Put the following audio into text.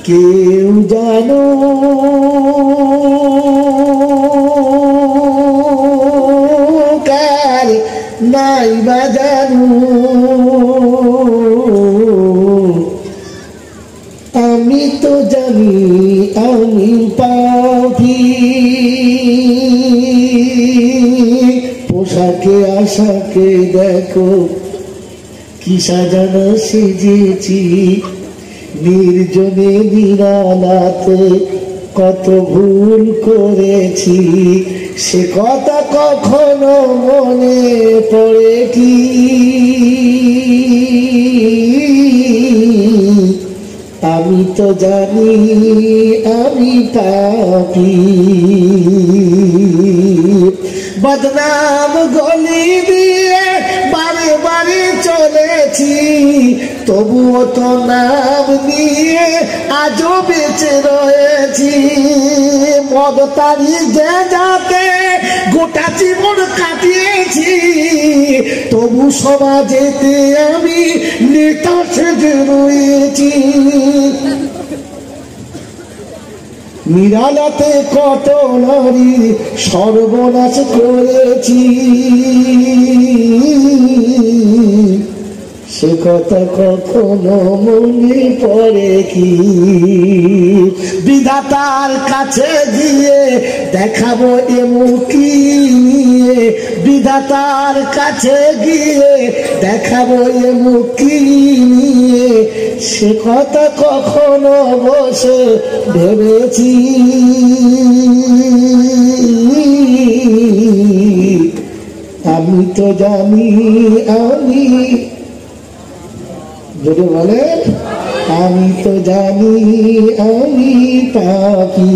কেউ জানো কাল নাই বা জানো আমি তো জানি আমি পাপী পোশাকে আশাকে দেখো কি সাজানো সেজেছি নির্জনে নিরালাতে কত ভুল করেছি সে কথা কখনো মনে পড়ে কি আমি তো জানি আমি পাপী বদনাম গলি দিয়ে বারে বারে চলেছি তবুও তো নাম নিয়ে আজও বেঁচে রয়েছি মদ তারি যে যাতে গোটা জীবন কাটিয়েছি তবু সমাজেতে আমি নেতা সেজে রয়েছি নিরালাতে কত নারী সর্বনাশ করেছি সে কথা কখনো মনে পড়ে কি বিধাতার কাছে গিয়ে দেখাবো এ মুখি নিয়ে বিধাতার কাছে গিয়ে দেখাবো এ মুখি নিয়ে সে কথা কখনো বসে ভেবেছি আমি তো জানি আমি যদি বলেন আমি তো জানি আমি পাপী।